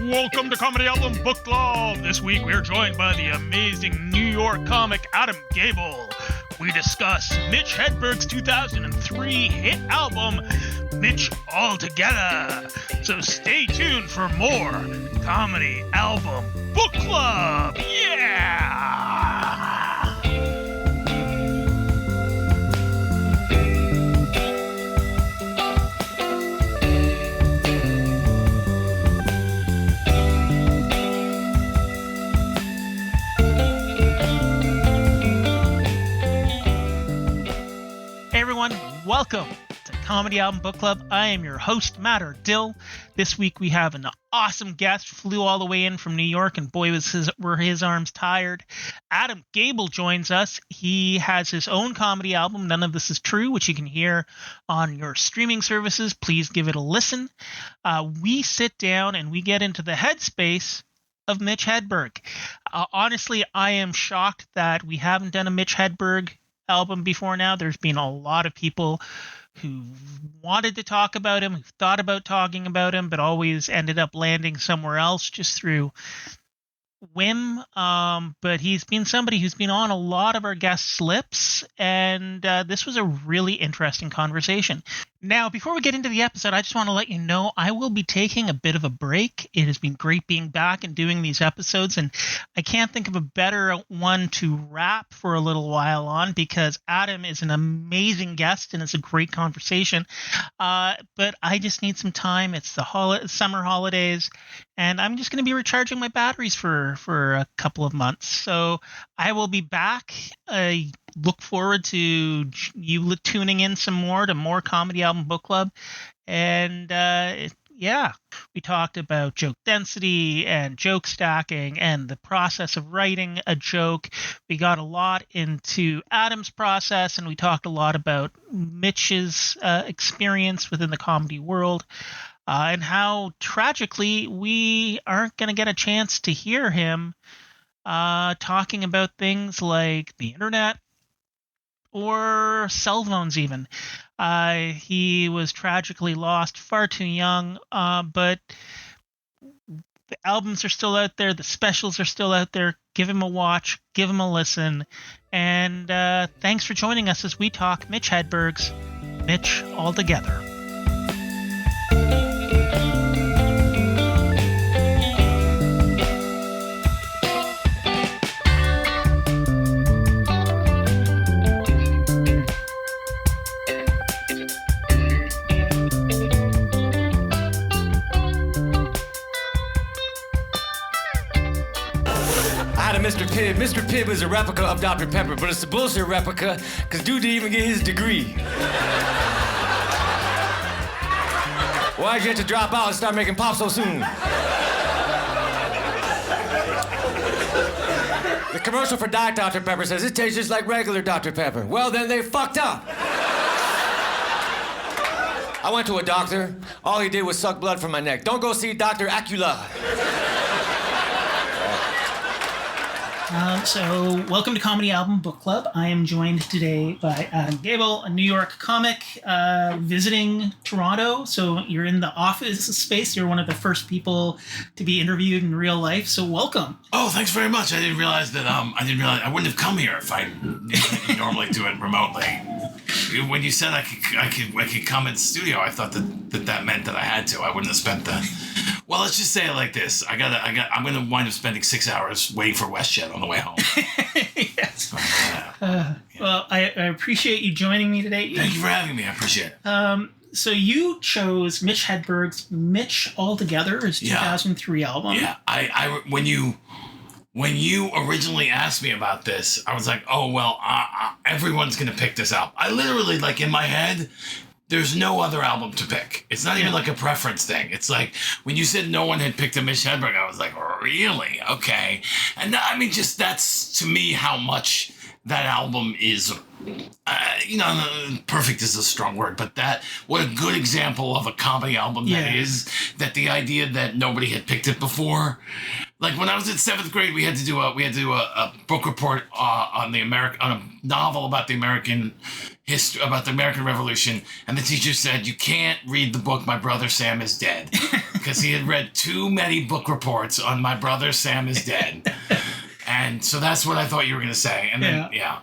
Welcome to Comedy Album Book Club. This week we are joined by the amazing New York comic Adam Gabel. We discuss Mitch Hedberg's 2003 hit album, Mitch Altogether. So stay tuned for more Comedy Album Book Club. Yeah! Welcome to Comedy Album Book Club. I am your host, Matt Dill. This week we have an awesome guest, flew all the way in from New York, and boy, were his arms tired. Adam Gabel joins us. He has his own comedy album, None of This Is True, which you can hear on your streaming services. Please give it a listen. We sit down and we get into the headspace of Mitch Hedberg. Honestly, I am shocked that we haven't done a Mitch Hedberg album before now. There's been a lot of people who wanted to talk about him, who thought about talking about him, but always ended up landing somewhere else just through whim. But he's been somebody who's been on a lot of our guest lips, and this was a really interesting conversation. Now, before we get into the episode, I just want to let you know I will be taking a bit of a break. It has been great being back and doing these episodes, and I can't think of a better one to wrap for a little while on, because Adam is an amazing guest and it's a great conversation. But I just need some time. It's the summer holidays, and I'm just going to be recharging my batteries for a couple of months. So I will be back. Look forward to you tuning in some more to more Comedy Album Book Club. And we talked about joke density and joke stacking and the process of writing a joke. We got a lot into Adam's process, and we talked a lot about Mitch's experience within the comedy world, and how tragically we aren't going to get a chance to hear him talking about things like the internet or cell phones even. He was tragically lost far too young, but the albums are still out there. The specials are still out there. Give him a watch. Give him a listen. And thanks for joining us as we talk Mitch Hedberg's Mitch Altogether. Mr. Pibb is a replica of Dr. Pepper, but it's a bullshit replica, because dude didn't even get his degree. Why'd you have to drop out and start making pop so soon? The commercial for Diet Dr. Pepper says it tastes just like regular Dr. Pepper. Well, then they fucked up. I went to a doctor. All he did was suck blood from my neck. Don't go see Dr. Acula. So welcome to Comedy Album Book Club. I am joined today by Adam Gabel, a New York comic visiting Toronto. So you're in the office space. You're one of the first people to be interviewed in real life. So welcome. Oh, thanks very much. I didn't realize that. I wouldn't have come here if I normally do it remotely. When you said I could come in the studio, I thought that meant that I had to. I wouldn't have spent the. Well, let's just say it like this. I'm gonna wind up spending 6 hours waiting for WestJet on the way home. Yes. Well, I appreciate you joining me today. Thank you for having me. I appreciate it. So you chose Mitch Hedberg's Mitch Altogether, his 2003 album. Yeah. I when you originally asked me about this, I was like, oh well, everyone's gonna pick this out. I literally, like, in my head, there's no other album to pick. It's not even like a preference thing. It's like, when you said no one had picked a Mitch Hedberg, I was like, okay. And I mean, just that's, to me, how much that album is perfect is a strong word, but what a good example of a comedy album that is, that the idea that nobody had picked it before. Like when I was in 7th grade, we had to do a book report on a novel about the American history, about the American Revolution, and the teacher said, "You can't read the book My Brother Sam Is Dead," because he had read too many book reports on My Brother Sam Is Dead. And so that's what I thought you were going to say. And then, Well,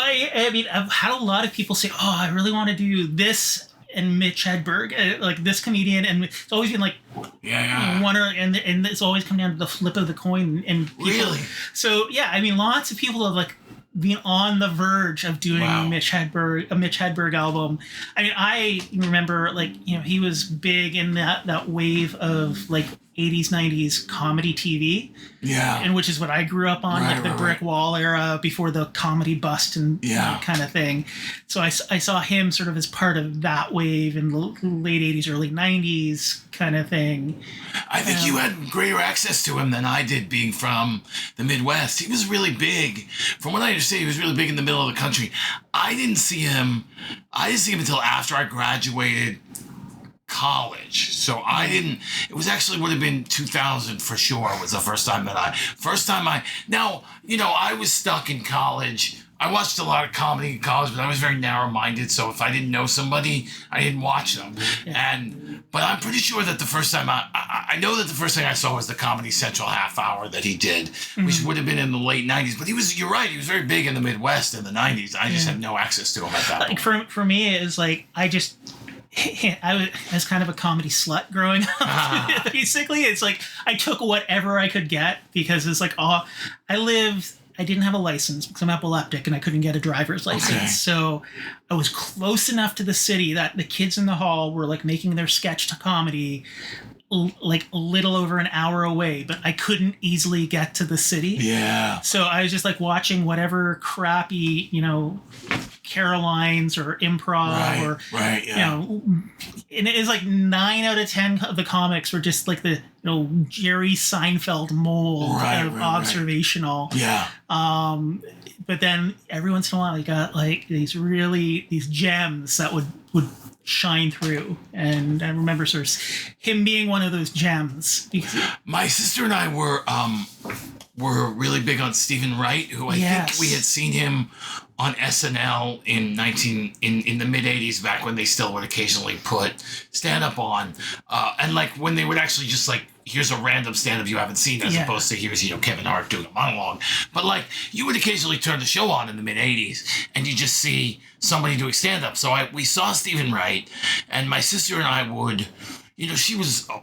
I mean, I've had a lot of people say, "Oh, I really want to do this." And Mitch Hedberg, like this comedian, and it's always been like, and it's always come down to the flip of the coin. And people, really, so yeah, I mean, lots of people have like been on the verge of doing a Mitch Hedberg album. I mean, I remember like he was big in that wave of like 80s, 90s comedy TV. Yeah. And which is what I grew up on, like the brick wall era before the comedy bust and that kind of thing. So I saw him sort of as part of that wave in the late 80s, early 90s kind of thing. I think you had greater access to him than I did, being from the Midwest. He was really big. From what I understand, he was really big in the middle of the country. I didn't see him until after I graduated college. So it was actually would have been 2000 for sure was the first time I was stuck in college. I watched a lot of comedy in college, but I was very narrow-minded, so if I didn't know somebody, I didn't watch them. But I'm pretty sure that the first time I know that the first thing I saw was the Comedy Central half hour that he did, which would have been in the late 90s. But you're right, he was very big in the Midwest in the 90s. I just had no access to him at that point. For me, it was like, I was kind of a comedy slut growing up. Basically, it's like I took whatever I could get because it's like, I didn't have a license because I'm epileptic and I couldn't get a driver's license. Okay. So I was close enough to the city that the kids in the hall were like making their sketch to comedy like a little over an hour away, but I couldn't easily get to the city. Yeah. So I was just like watching whatever crappy, Carolines or improv and it was like 9 out of 10 of the comics were just like the Jerry Seinfeld mold of observational. Yeah. But then every once in a while you got like these gems that would shine through, and I remember sort of him being one of those gems. My sister and I were really big on Stephen Wright, who I think we had seen him on SNL in the mid 80s, back when they still would occasionally put stand up on, and like when they would actually just like, here's a random stand up you haven't seen, as opposed to here's Kevin Hart doing a monologue. But like you would occasionally turn the show on in the mid 80s and you just see somebody doing stand up. So we saw Stephen Wright, and my sister and I would,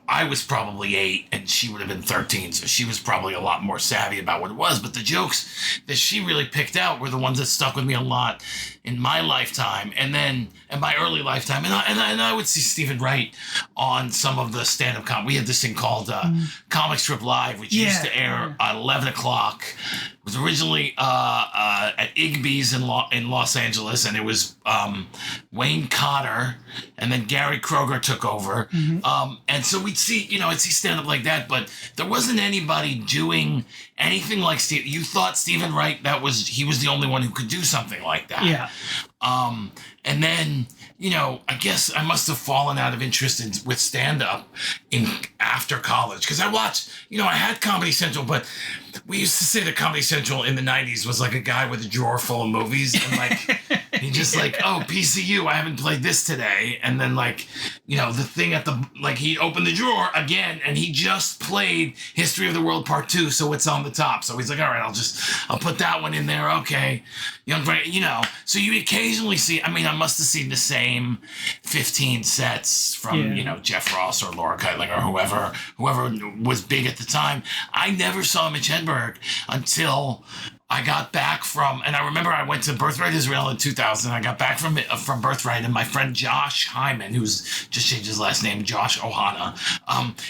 I was probably 8 and she would have been 13, so she was probably a lot more savvy about what it was. But the jokes that she really picked out were the ones that stuck with me a lot in my lifetime, and then in my early lifetime. And I would see Stephen Wright on some of the stand-up comedy. We had this thing called Comic Strip Live, which used to air at 11 o'clock. It was originally at Igby's in Los Angeles, and it was Wayne Cotter, and then Gary Kroger took over. And so we'd see, I'd see stand-up like that, but there wasn't anybody doing anything like Steve. You thought Stephen Wright, he was the only one who could do something like that. Yeah. And then, I guess I must have fallen out of interest with stand-up after college. Because I watched, I had Comedy Central, but we used to say that Comedy Central in the 90s was like a guy with a drawer full of movies. And like, he just like, oh, PCU, I haven't played this today. And then like, the thing he opened the drawer again, and he just played History of the World Part 2, so it's on the top. So he's like, all right, I'll put that one in there. Okay. So you occasionally see, I must have seen the same 15 sets from, Jeff Ross or Laura Keitling or whoever was big at the time. I never saw Mitch Hedberg until I got back from, and I remember I went to Birthright Israel in 2000. I got back from Birthright, and my friend Josh Hyman, who's just changed his last name, Josh Ohana,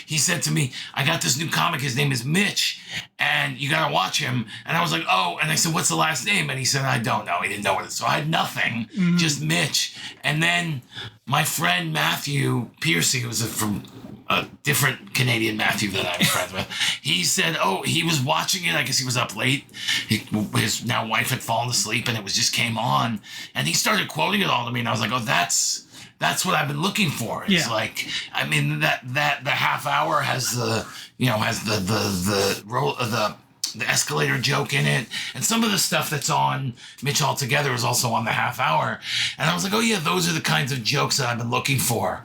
he said to me, I got this new comic, his name is Mitch, and you gotta watch him. And I was like, oh, and I said, what's the last name? And he said, I don't know. He didn't know it. So I had nothing, just Mitch. And then my friend Matthew Piercy, who was from a different Canadian Matthew that I'm friends with, he said, he was watching it. I guess he was up late. His now wife had fallen asleep, and it just came on, and he started quoting it all to me, and I was like, that's what I've been looking for. It's like, I mean, that the half hour has the role of the escalator joke in it, and some of the stuff that's on Mitch Altogether is also on the half hour. And I was like, those are the kinds of jokes that I've been looking for.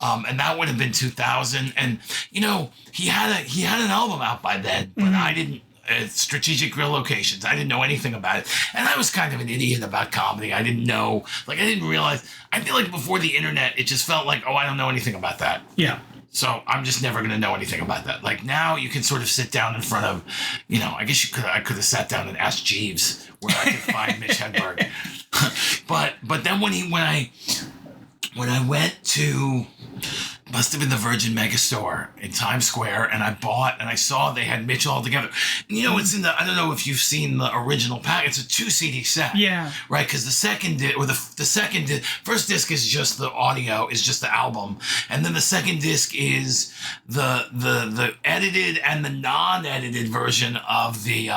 And that would have been 2000. And he had an album out by then, but I didn't. Strategic Grill Locations. I didn't know anything about it. And I was kind of an idiot about comedy. I didn't know, I didn't realize. I feel like before the internet, it just felt like, I don't know anything about that. Yeah. So I'm just never going to know anything about that. Like now you can sort of sit down in front of, I guess I could have sat down and asked Jeeves where I could find Mitch Hedberg. But then when I went to, must have been the Virgin Megastore in Times Square, and I saw they had Mitch Altogether. It's in I don't know if you've seen the original pack. It's a 2 CD set. Yeah. Right, because the first disc is just the audio, is just the album, and then the second disc is the edited and the non-edited version of the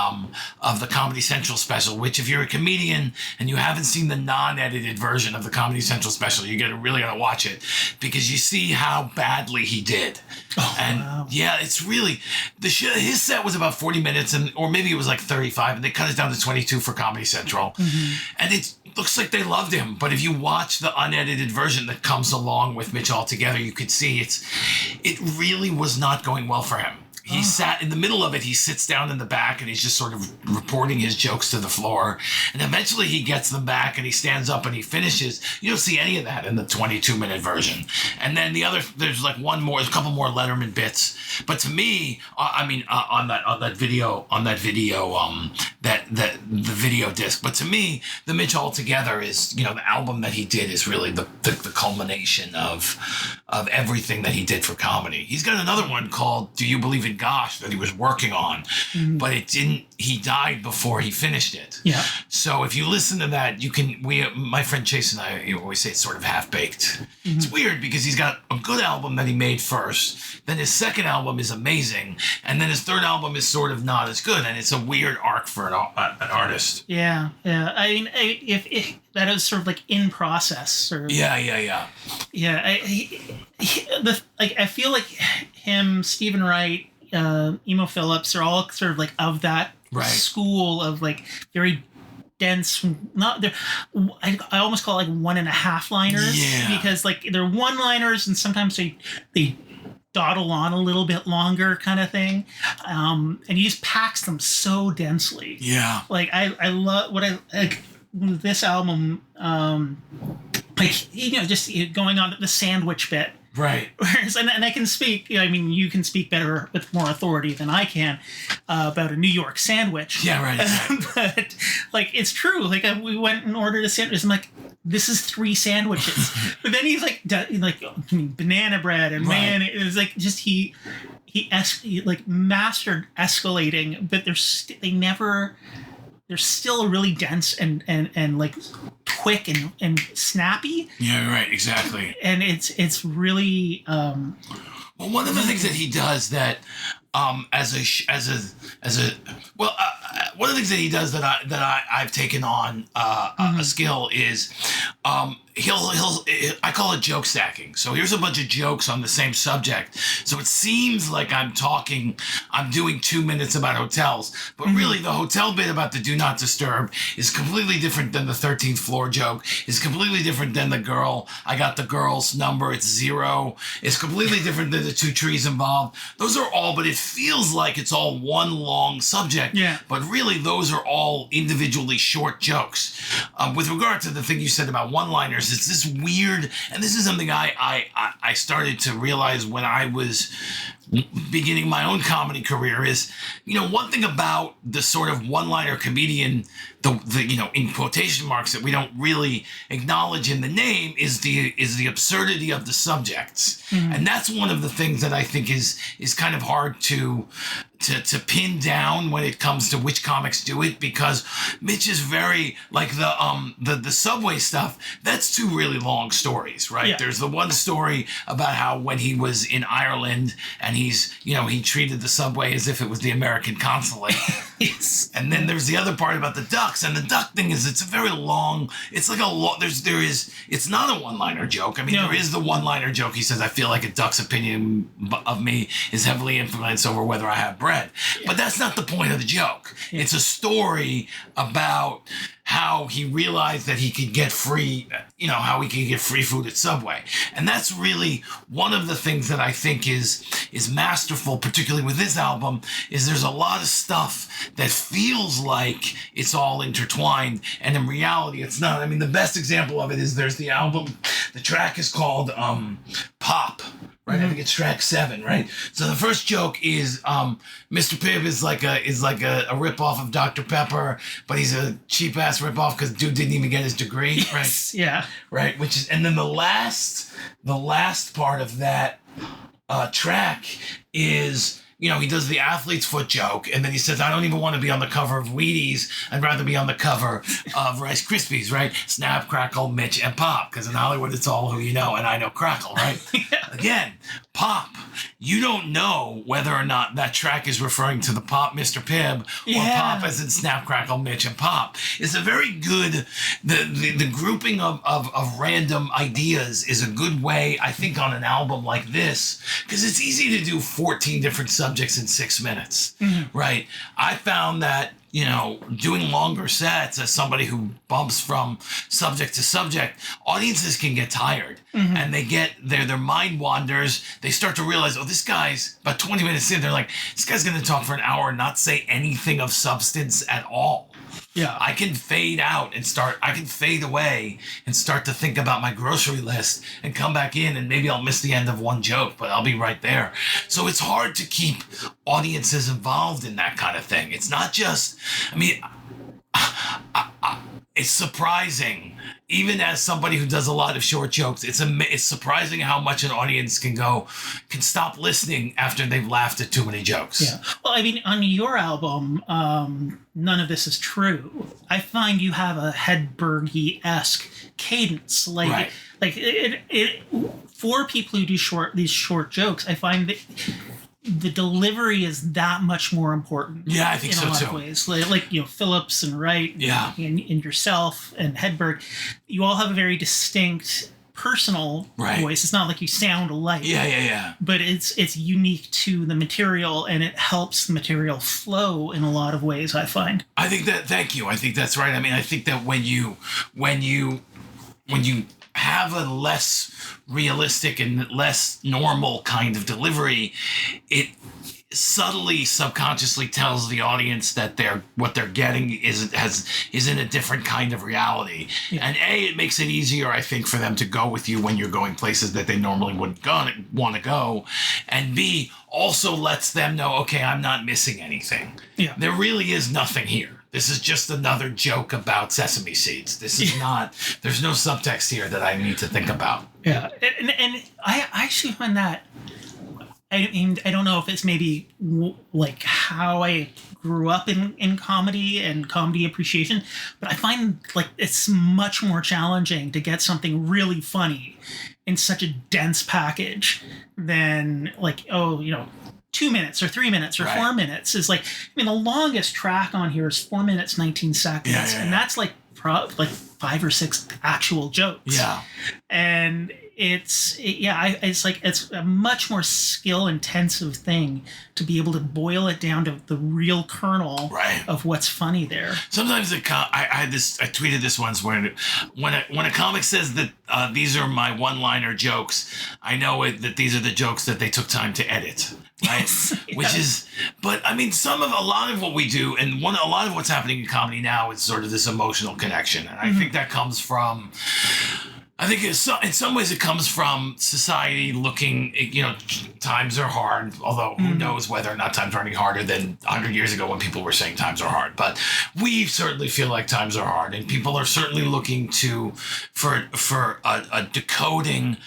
Comedy Central special. Which, if you're a comedian and you haven't seen the non-edited version of the Comedy Central special, you're really gonna watch it, because you see how badly he did. Wow. Yeah, it's really his set was about 40 minutes, or maybe it was like 35, and they cut it down to 22 for Comedy Central. And it looks like they loved him, but if you watch the unedited version that comes along with Mitch Altogether, you could see it really was not going well for him. He sat in the middle of it. He sits down in the back, and he's just sort of reporting his jokes to the floor. And eventually he gets them back, and he stands up and he finishes. You don't see any of that in the 22-minute version. And then there's like a couple more Letterman bits. But to me, on that video, the video disc. But to me, the Mitch Altogether is, the album that he did is really the culmination of everything that he did for comedy. He's got another one called Do You Believe in Gosh that he was working on, but he died before he finished it. Yeah. So if you listen to that, my friend Chase and I always say it's sort of half-baked. It's weird because he's got a good album that he made first, then his second album is amazing, and then his third album is sort of not as good, and it's a weird arc for an artist. Yeah. I mean, if that is sort of like in process. Or, Yeah. Yeah. I feel like him, Stephen Wright, Emo Phillips are all sort of like of that school of like very dense. I almost call it like 1.5 liners, because like they're one liners, and sometimes they dawdle on a little bit longer kind of thing, and he just packs them so densely. Yeah, like I love what I like this album. Just going on the sandwich bit. Right. Whereas, and I can speak, you can speak better with more authority than I can about a New York sandwich. Yeah, right. But, it's true. We went and ordered a sandwich. I'm like, this is 3 sandwiches. But then he's banana bread and man, it was he mastered escalating, but they're still really dense and like quick and snappy. Yeah, right, exactly. And it's really well, one of the things that he does that one of the things that he does that I've taken on a skill is I call it joke stacking. So here's a bunch of jokes on the same subject. So it seems like I'm doing 2 minutes about hotels, but really the hotel bit about the do not disturb is completely different than the 13th floor joke, is completely different than I got the girl's number, it's 0. It's completely different than the 2 trees involved. Those are all, but it feels like it's all one long subject. Yeah. But really those are all individually short jokes. With regard to the thing you said about one-liners, it's this weird, and this is something I started to realize when I was beginning my own comedy career is, one thing about the sort of one-liner comedian, the in quotation marks that we don't really acknowledge in the name is the absurdity of the subjects. And that's one of the things that I think is kind of hard to to pin down when it comes to which comics do it, because Mitch is very like the subway stuff. That's two really long stories, right? Yeah. There's the one story about how when he was in Ireland and he treated the subway as if it was the American consulate. Yes. And then there's the other part about the ducks, and the duck thing is it's a very long. It's like a lot. It's not a one-liner joke. I mean, No. there is the one-liner joke. He says, "I feel like a duck's opinion of me is heavily influenced over whether I have bread." Yeah. But that's not the point of the joke. Yeah. It's a story about how he realized that he could get free, how he could get free food at Subway. And that's really one of the things that I think is masterful, particularly with this album, is there's a lot of stuff that feels like it's all intertwined, and in reality it's not. I mean, the best example of it is there's the album, the track is called Pop. Right, I think it's track 7, right? So the first joke is Mr. Pibb is like a ripoff of Dr. Pepper, but he's a cheap ass ripoff because dude didn't even get his degree, Yes, right? yeah. Right, and then the last part of that track is, he does the athlete's foot joke, and then he says, "I don't even want to be on the cover of Wheaties. I'd rather be on the cover of Rice Krispies," right? Snap, Crackle, Mitch, and Pop, because in Hollywood it's all who you know, and I know Crackle, right? Yeah. Again, Pop. You don't know whether or not that track is referring to the Pop Mr. Pibb or Pop as in Snap, Crackle, Mitch, and Pop. It's a very good, the grouping of random ideas is a good way, I think, on an album like this, because it's easy to do 14 different subjects in 6 minutes, right? I found that, doing longer sets as somebody who bumps from subject to subject, audiences can get tired and they get their mind wanders. They start to realize, oh, this guy's about 20 minutes in. They're like, this guy's going to talk for an hour and not say anything of substance at all. Yeah. I can fade away and start to think about my grocery list and come back in, and maybe I'll miss the end of one joke, but I'll be right there. So it's hard to keep audiences involved in that kind of thing. It's not just, it's surprising, even as somebody who does a lot of short jokes, it's surprising how much an audience can stop listening after they've laughed at too many jokes. Yeah. Well, I mean, on your album, none of this is true. I find you have a Hedberg-esque cadence, Right. For people who do these short jokes, I find that the delivery is that much more important. Yeah, I think in so a lot too. of ways. Like Phillips and Wright, Yeah. and yourself and Hedberg, you all have a very distinct personal voice. It's not like you sound alike. Yeah. But it's unique to the material, and it helps the material flow in a lot of ways, I find. Thank you. I think that's right. I mean, I think that when you have a less realistic and less normal kind of delivery, it subtly, subconsciously tells the audience that what they're getting is in a different kind of reality. Yeah. And A, it makes it easier, I think, for them to go with you when you're going places that they normally wouldn't want to go. And B, also lets them know, okay, I'm not missing anything. Yeah. There really is nothing here. This is just another joke about sesame seeds. This is not, there's no subtext here that I need to think about. Yeah. And I actually find that, I mean, I don't know if it's maybe like how I grew up in comedy and comedy appreciation, but I find like it's much more challenging to get something really funny in such a dense package than like, 2 minutes or 3 minutes or 4 minutes is like, I mean, the longest track on here is 4 minutes, 19 seconds. Yeah. And that's like 5 or 6 actual jokes. Yeah. And it's a much more skill intensive thing to be able to boil it down to the real kernel of what's funny there. Sometimes I tweeted this once where when a comic says that these are my one-liner jokes, I know that these are the jokes that they took time to edit. Right, which is, but I mean, a lot of what we do, and a lot of what's happening in comedy now is sort of this emotional connection, and I think that comes from I think in some ways it comes from society looking, times are hard, although who knows whether or not times are any harder than 100 years ago when people were saying times are hard. But we certainly feel like times are hard, and people are certainly looking for a decoding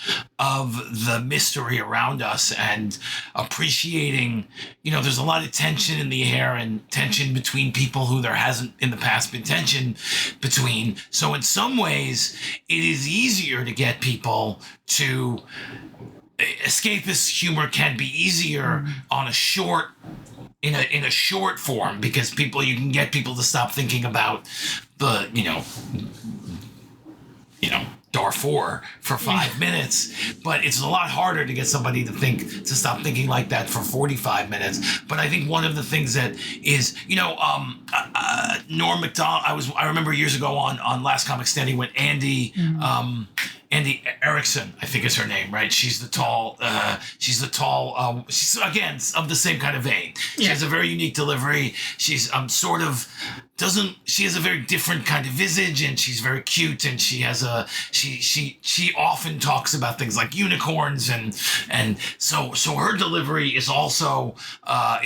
of the mystery around us and appreciating, there's a lot of tension in the air and tension between people who there hasn't in the past been tension between. So in some ways, it is easier to get people to escapist humor can be easier on a short in a short form, because you can get people to stop thinking about the Darfur for 5 minutes, but it's a lot harder to get somebody to stop thinking like that for 45 minutes. But I think one of the things that is, Norm Macdonald, I remember years ago on Last Comic Standing when Andy Erickson, I think is her name, right? She's again of the same kind of vein. She has a very unique delivery. She's she has a very different kind of visage, and she's very cute, and she often talks about things like unicorns, and so her delivery is also a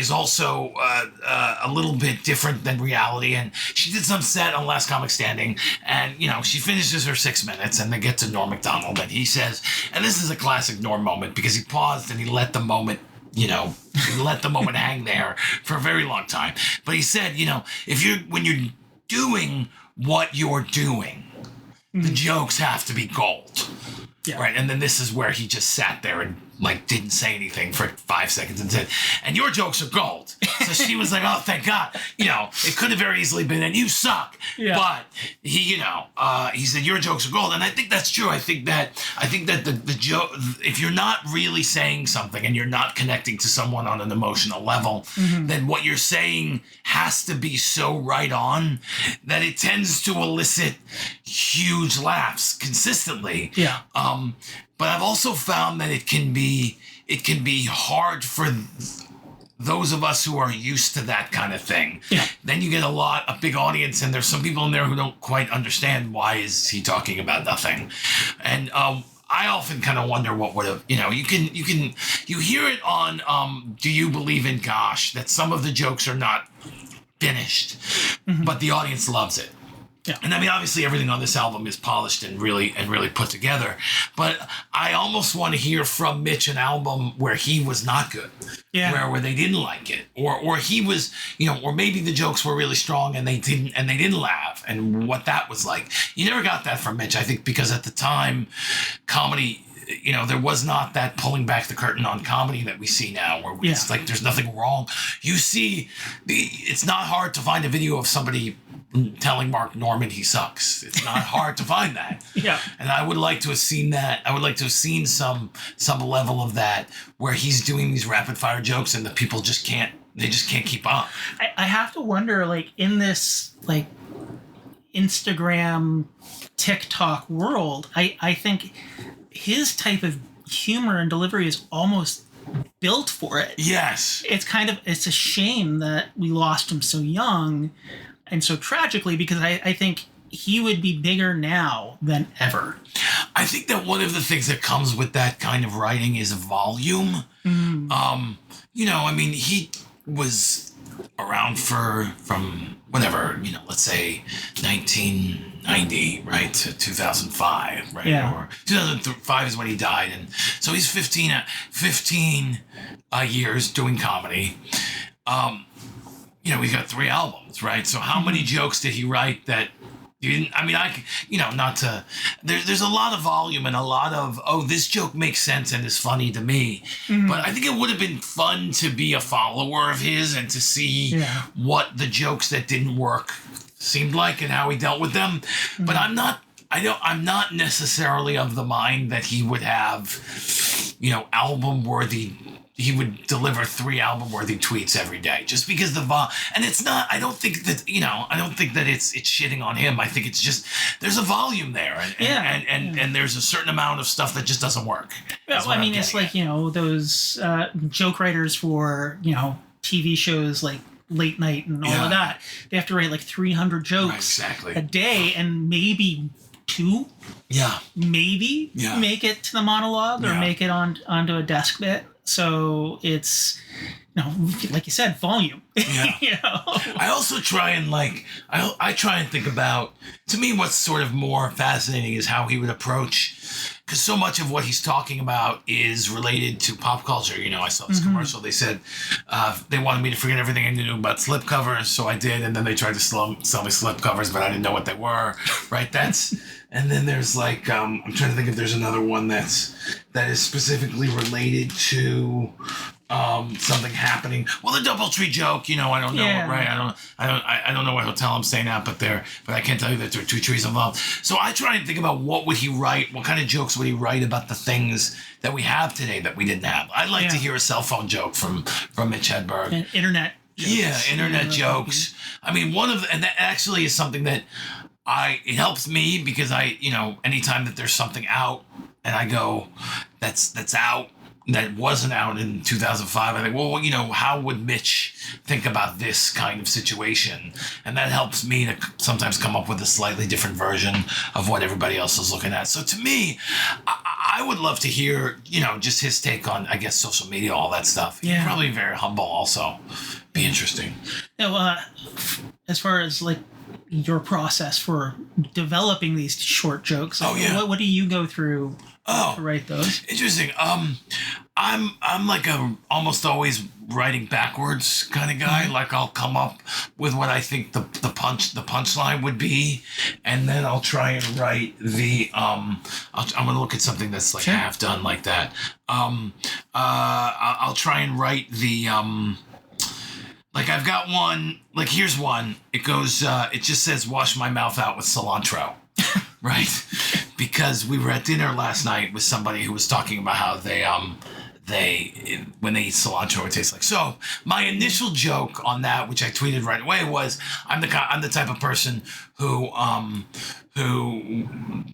little bit different than reality. And she did some set on Last Comic Standing, and she finishes her 6 minutes, and they get to Norm Macdonald, and he says, and this is a classic Norm moment, because he paused and he let the moment hang there for a very long time. But he said, when you're doing what you're doing, the jokes have to be gold. Yeah. Right. And then this is where he just sat there and didn't say anything for 5 seconds and said, and your jokes are gold. So she was like, oh, thank God. It could have very easily been, and you suck. Yeah. But he said, your jokes are gold. And I think that's true. I think that the joke, if you're not really saying something and you're not connecting to someone on an emotional level, then what you're saying has to be so right on that it tends to elicit huge laughs consistently. Yeah. But I've also found that it can be hard for those of us who are used to that kind of thing. Yeah. Then you get a big audience, and there's some people in there who don't quite understand why is he talking about nothing. And I often kind of wonder what would have, you hear it on Do You Believe in Gosh, that some of the jokes are not finished, but the audience loves it. Yeah. And I mean, obviously everything on this album is polished and really put together, but I almost want to hear from Mitch an album where he was not good, where they didn't like it, or he was, or maybe the jokes were really strong and they didn't laugh, and what that was like. You never got that from Mitch, I think, because at the time, comedy, there was not that pulling back the curtain on comedy that we see now, where it's like there's nothing wrong. You see, it's not hard to find a video of somebody telling Mark Norman he sucks. It's not hard to find that. Yeah. And I would like to have seen that. I would like to have seen some level of that where he's doing these rapid fire jokes and the people just can't keep up. I have to wonder, in this Instagram, TikTok world, I think his type of humor and delivery is almost built for it. Yes. It's a shame that we lost him so young and so tragically, because I think he would be bigger now than ever. I think that one of the things that comes with that kind of writing is volume. He was around from whatever, let's say 1990, right, to 2005, right? Yeah. Or 2005 is when he died. And so he's 15 years doing comedy. We got 3 albums, right? So how many jokes did he write that you didn't? I mean, not to. There's a lot of volume and a lot of, this joke makes sense and is funny to me. But I think it would have been fun to be a follower of his and to see what the jokes that didn't work seemed like and how he dealt with them. But I'm not necessarily of the mind that he would have, album-worthy. He would deliver 3 album-worthy tweets every day, just because and it's not. I don't think that it's shitting on him. I think it's just there's a volume there, and there's a certain amount of stuff that just doesn't work. Yeah, well, I mean, it's like those joke writers for TV shows like Late Night and all of that. They have to write 300 jokes a day, and maybe two, maybe make it to the monologue or make it onto a desk bit. So it's, like you said, volume. Yeah. I also try and I try and think about, to me, what's sort of more fascinating is how he would approach, because so much of what he's talking about is related to pop culture. I saw this commercial. They said they wanted me to forget everything I knew about slip covers, so I did, and then they tried to sell me slip covers, but I didn't know what they were. Right? And then there's I'm trying to think if there's another one that is specifically related to something happening. Well, the DoubleTree joke, I don't know, right? I don't know what hotel I'm staying at, but I can't tell you that there are two trees involved. So I try and think about what would he write, what kind of jokes would he write about the things that we have today that we didn't have. I'd like to hear a cell phone joke from Mitch Hedberg. And internet jokes. Yeah, internet jokes. I mean, and that actually is something that it helps me because anytime that there's something out and I go, that's out, that wasn't out in 2005, I think, well, how would Mitch think about this kind of situation? And that helps me to sometimes come up with a slightly different version of what everybody else is looking at. So to me, I would love to hear, just his take on, I guess, social media, all that stuff. He's probably very humble also. Be interesting. As far as your process for developing these short jokes, what do you go through to write those? Interesting. I'm like a almost always writing backwards kind of guy. Like I'll come up with what I think the punchline would be, and then I'll try and write the I'm gonna look at something that's half done like that. I'll try and write the I've got one, here's one. It goes, it just says, wash my mouth out with cilantro, right? Because we were at dinner last night with somebody who was talking about how when they eat cilantro, it tastes like. So my initial joke on that, which I tweeted right away, was I'm the type of person who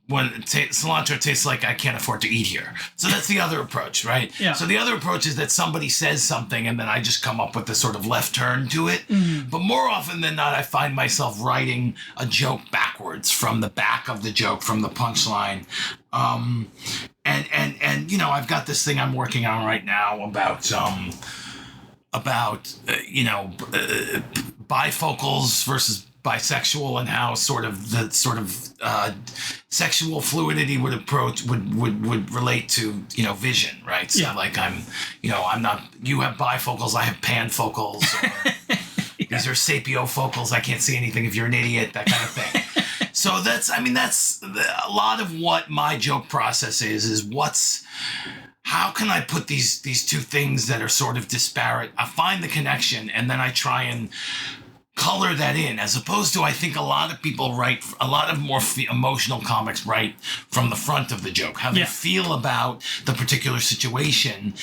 when cilantro tastes like I can't afford to eat here. So that's the other approach, right? Yeah. So the other approach is that somebody says something and then I just come up with a sort of left turn to it. Mm-hmm. But more often than not, I find myself writing a joke backwards from the back of the joke, from the punchline. And I've got this thing I'm working on right now about bifocals versus bisexual, and how sexual fluidity would relate to vision, right? So I'm not, you have bifocals, I have panfocals, or these are sapiofocals, I can't see anything if you're an idiot, that kind of thing. So that's a lot of what my joke process is how can I put these two things that are sort of disparate? I find the connection, and then I try and color that in, as opposed to, I think a lot of people write, a lot of more emotional comics write from the front of the joke, how they feel about the particular situation.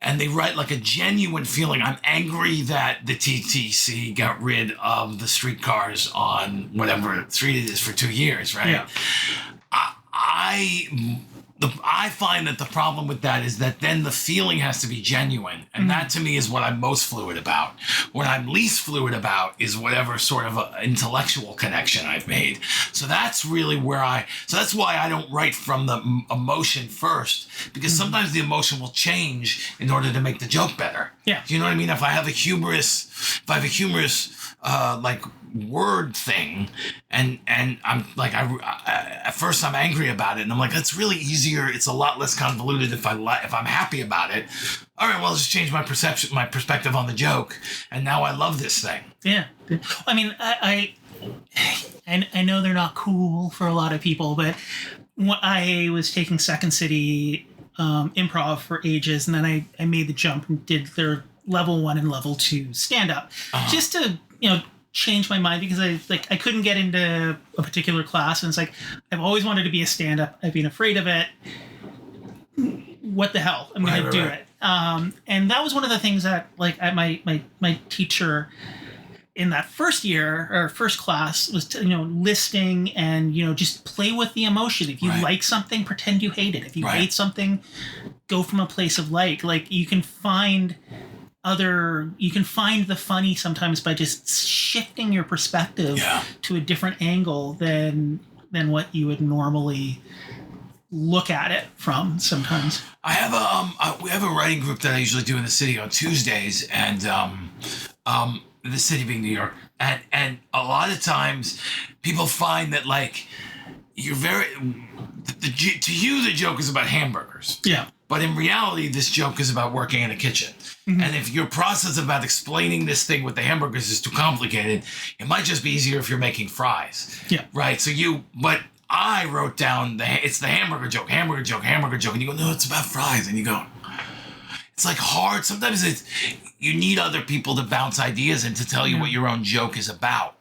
And they write like a genuine feeling. I'm angry that the TTC got rid of the streetcars on whatever street it is for 2 years, right? Yeah. I find that the problem with that is that then the feeling has to be genuine. And that to me is what I'm most fluid about. What I'm least fluid about is whatever sort of intellectual connection I've made. So that's really so that's why I don't write from the emotion first, because sometimes the emotion will change in order to make the joke better. Yeah. Do you know what I mean? If I have a humorous word thing, and I'm like, at first I'm angry about it, and I'm like, it's really easier, it's a lot less convoluted if I'm happy about it. All right, well, I'll just change my perspective on the joke, and now I love this thing. Yeah. I mean, I know they're not cool for a lot of people, but I was taking Second City improv for ages, and then I made the jump and did their level 1 and level 2 stand up, just to change my mind, because I couldn't get into a particular class, and it's like, I've always wanted to be a stand up. I've been afraid of it. What the hell? I'm going to do it. And that was one of the things that my teacher in that first year or first class was listing and just play with the emotion. If you like something, pretend you hate it. If you hate something, go from a place of you can find the funny sometimes by just shifting your perspective to a different angle than than what you would normally look at it from sometimes. I have we have a writing group that I usually do in the city on Tuesdays, and the city being New York, and a lot of times people find that like you're very to you the joke is about hamburgers. Yeah. But in reality, this joke is about working in a kitchen. Mm-hmm. And if your process about explaining this thing with the hamburgers is too complicated, it might just be easier if you're making fries. Yeah. Right. But I wrote down it's the hamburger joke. And you go, no, it's about fries. And you go, it's like hard. Sometimes you need other people to bounce ideas and to tell you what your own joke is about.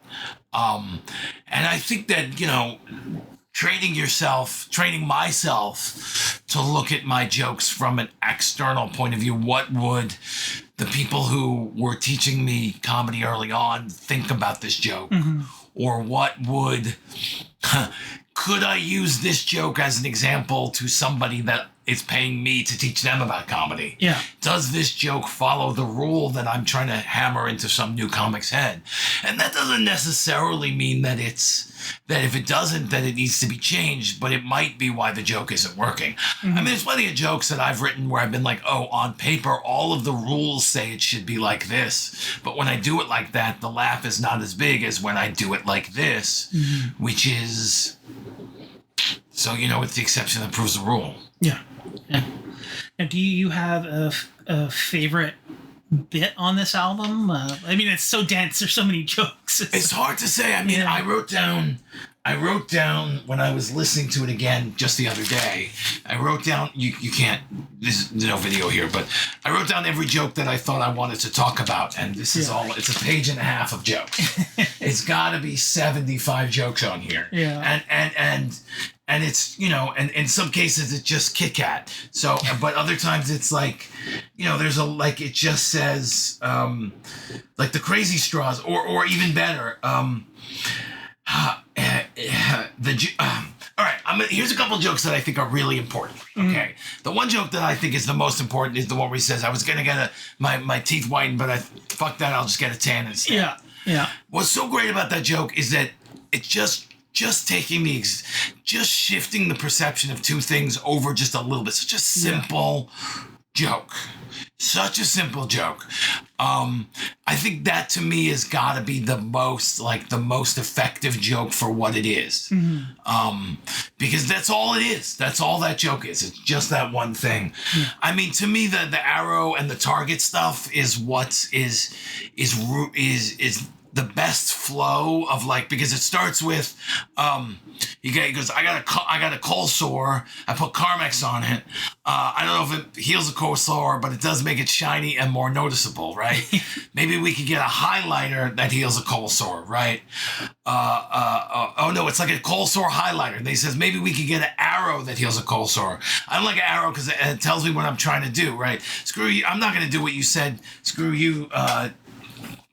And I think that, training myself to look at my jokes from an external point of view. What would the people who were teaching me comedy early on think about this joke? Mm-hmm. Or could I use this joke as an example to somebody that is paying me to teach them about comedy? Yeah. Does this joke follow the rule that I'm trying to hammer into some new comic's head? And that doesn't necessarily mean that if it doesn't, that it needs to be changed, but it might be why the joke isn't working. Mm-hmm. I mean, there's plenty of jokes that I've written where I've been like, oh, on paper, all of the rules say it should be like this. But when I do it like that, the laugh is not as big as when I do it like this, mm-hmm. which is... So, it's the exception that proves the rule. Yeah. Now, do you have a favorite bit on this album? I mean, it's so dense. There's so many jokes. It's hard to say. I mean, I wrote down when I was listening to it again just the other day, I wrote down, you can't, there's no video here, but I wrote down every joke that I thought I wanted to talk about. And this is it's a page and a half of jokes. It's got to be 75 jokes on here. Yeah. And it's, and in some cases it's just Kit Kat. So, but other times it's like, there's it just says, like the crazy straws or even better, all right, here's a couple jokes that I think are really important. Okay. Mm. The one joke that I think is the most important is the one where he says, I was going to get my teeth whitened, but fuck that, I'll just get a tan instead. Yeah. Yeah. What's so great about that joke is that it's just taking just shifting the perception of two things over just a little bit. Such a simple joke. Such a simple joke. I think that to me has got to be the most effective joke for what it is. Mm-hmm. Because that's all it is. That's all that joke is. It's just that one thing. Yeah. I mean, to me, the arrow and the target stuff is what is the best flow of because it starts with he goes, I got a cold sore, I put Carmex on it, I don't know if it heals a cold sore, but it does make it shiny and more noticeable, right? Maybe we could get a highlighter that heals a cold sore, right? Oh no, it's like a cold sore highlighter. And he says maybe we could get an arrow that heals a cold sore. I don't like an arrow because it tells me what I'm trying to do, right? Screw you, I'm not going to do what you said. Screw you,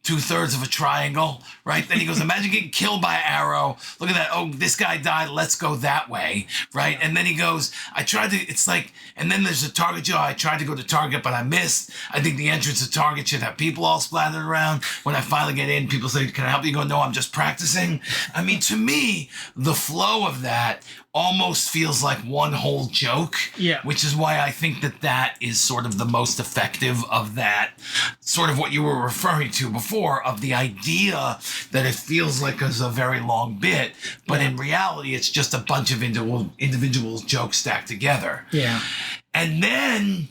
2/3 of a triangle, right? Then he goes, imagine getting killed by an arrow. Look at that. Oh, this guy died. Let's go that way, right? And then he goes, and then there's a Target joke. I tried to go to Target, but I missed. I think the entrance to Target should have people all splattered around. When I finally get in, people say, can I help you? Go, no, I'm just practicing. I mean, to me, the flow of that almost feels like one whole joke, which is why I think that is sort of the most effective of that, sort of what you were referring to before, of the idea that it feels like it's a very long bit, but in reality, it's just a bunch of individual jokes stacked together. Yeah. And then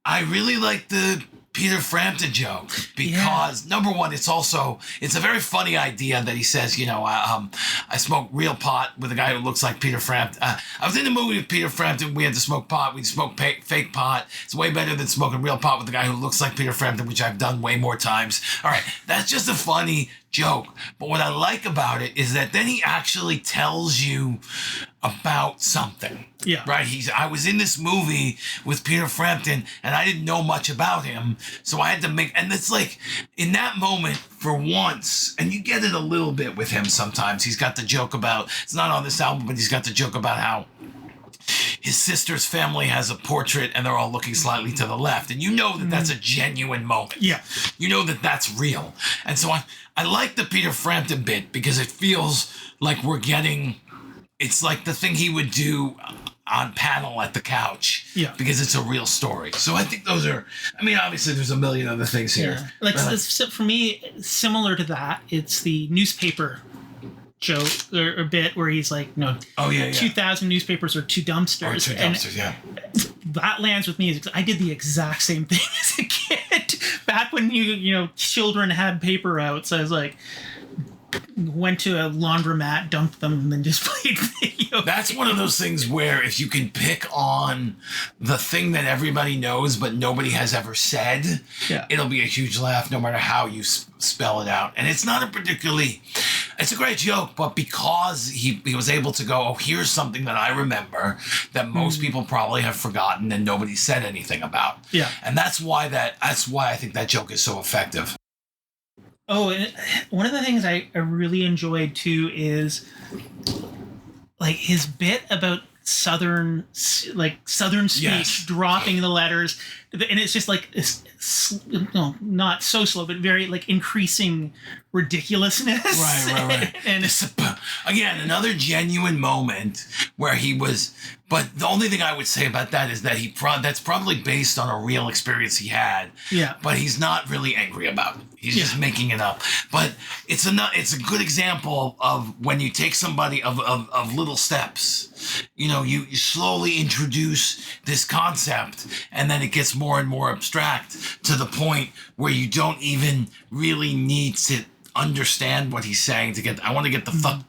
I really like the Peter Frampton joke because number one, it's a very funny idea that he says, I smoke real pot with a guy who looks like Peter Frampton. I was in the movie with Peter Frampton. We had to smoke pot. We smoked fake pot. It's way better than smoking real pot with a guy who looks like Peter Frampton, which I've done way more times. All right. That's just a funny joke. But what I like about it is that then he actually tells you about something. Yeah. Right? I was in this movie with Peter Frampton and I didn't know much about him. So I had to and it's like in that moment for once, and you get it a little bit with him sometimes. He's got the joke about, it's not on this album, but he's got the joke about how his sister's family has a portrait and they're all looking slightly to the left. And that's a genuine moment. Yeah. You know that's real. And so I like the Peter Frampton bit because it feels like we're getting it's like the thing he would do on panel at the couch. Yeah. Because it's a real story. So I think those are, I mean, obviously there's a million other things here. Yeah. Like, for me, similar to that, it's the newspaper joke or bit where he's like, 2,000 newspapers or two dumpsters. Or two dumpsters, yeah. That lands with me. I did the exact same thing as a kid. Back when children had paper outs, I was like, went to a laundromat, dumped them, and then just played video. That's one of those things where if you can pick on the thing that everybody knows but nobody has ever said, it'll be a huge laugh no matter how you spell it out. And it's not it's a great joke, but because he was able to go, oh, here's something that I remember that most people probably have forgotten and nobody said anything about. Yeah. And that's why I think that joke is so effective. Oh, and one of the things I really enjoyed too is like his bit about Southern speech, Yes. dropping the letters, and it's just like not so slow, but very like increasing ridiculousness. Right. And again, another genuine moment where he was. But the only thing I would say about that is that that's probably based on a real experience he had. Yeah. But he's not really angry about it. He's just making it up. But it's a good example of when you take somebody of little steps. You slowly introduce this concept, and then it gets more and more abstract to the point where you don't even really need to understand what he's saying to get. I want to get the fuck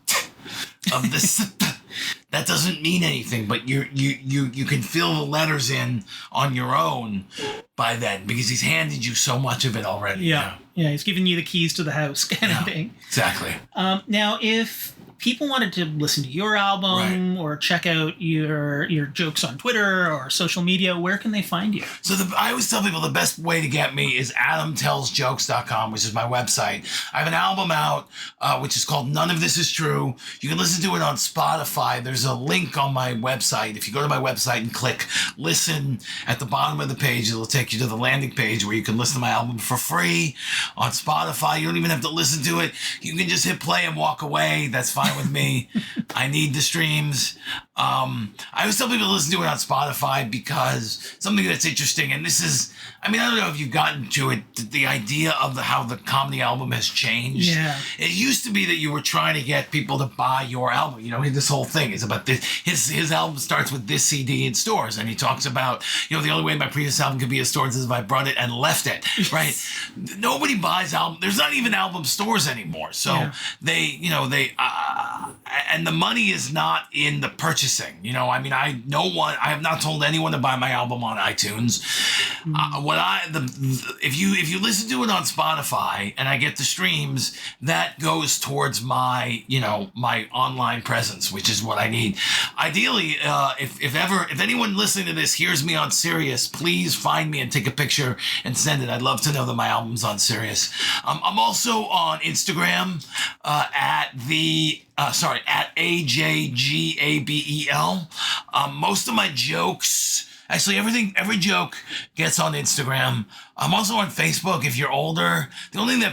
of this. That doesn't mean anything, but you can fill the letters in on your own by then because he's handed you so much of it already. Yeah, he's giving you the keys to the house kind of thing. Exactly. Now, if people wanted to listen to your album or check out your jokes on Twitter or social media, where can they find you? So I always tell people the best way to get me is adamtellsjokes.com, which is my website. I have an album out, which is called None of This Is True. You can listen to it on Spotify. There's a link on my website. If you go to my website and click listen at the bottom of the page, it'll take you to the landing page where you can listen to my album for free on Spotify. You don't even have to listen to it. You can just hit play and walk away. That's fine with me. I need the streams. I always tell people to listen to it on Spotify because something that's interesting, and this is, I don't know if you've gotten to it, the idea of how the comedy album has changed. Yeah. It used to be that you were trying to get people to buy your album. This whole thing is about this. His album starts with this CD in stores, and he talks about, the only way my previous album could be in stores is if I brought it and left it, right? Nobody buys albums. There's not even album stores anymore. So they and the money is not in the purchasing. I have not told anyone to buy my album on iTunes. If you listen to it on Spotify and I get the streams, that goes towards my my online presence, which is what I need. Ideally, if anyone listening to this hears me on Sirius, please find me and take a picture and send it. I'd love to know that my album's on Sirius. I'm also on Instagram at AJGABEL. Most of my jokes, actually every joke gets on Instagram. I'm also on Facebook if you're older. The only thing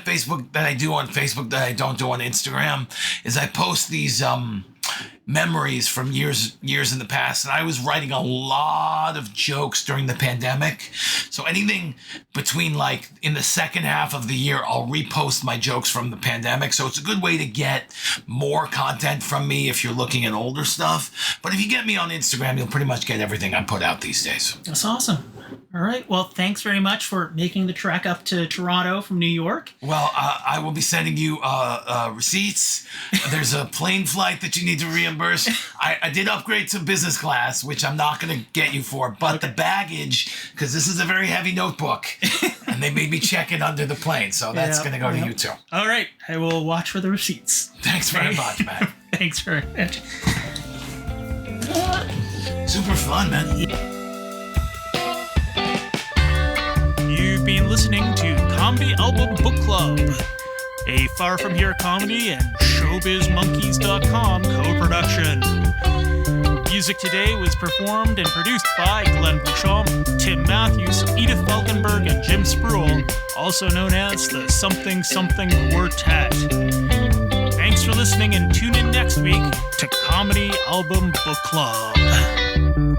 that I do on Facebook that I don't do on Instagram is I post these memories from years in the past. And I was writing a lot of jokes during the pandemic. So anything between in the second half of the year, I'll repost my jokes from the pandemic. So it's a good way to get more content from me if you're looking at older stuff. But if you get me on Instagram, you'll pretty much get everything I put out these days. That's awesome. All right. Well, thanks very much for making the trek up to Toronto from New York. Well, I will be sending you receipts. There's a plane flight that you need to reimburse. I did upgrade to business class, which I'm not going to get you for, but the baggage, because this is a very heavy notebook, and they made me check it under the plane, so that's going to go to you too. All right. I will watch for the receipts. Thanks very much, Matt. Thanks very much. Super fun, man. You've been listening to Comedy Album Book Club, a Far From Here comedy and ShowbizMonkeys.com co-production. Music today was performed and produced by Glenn Bouchon, Tim Matthews, Edith Falkenberg, and Jim Spruill, also known as the Something Something Quartet. Thanks for listening, and tune in next next week to Comedy Album Book Club.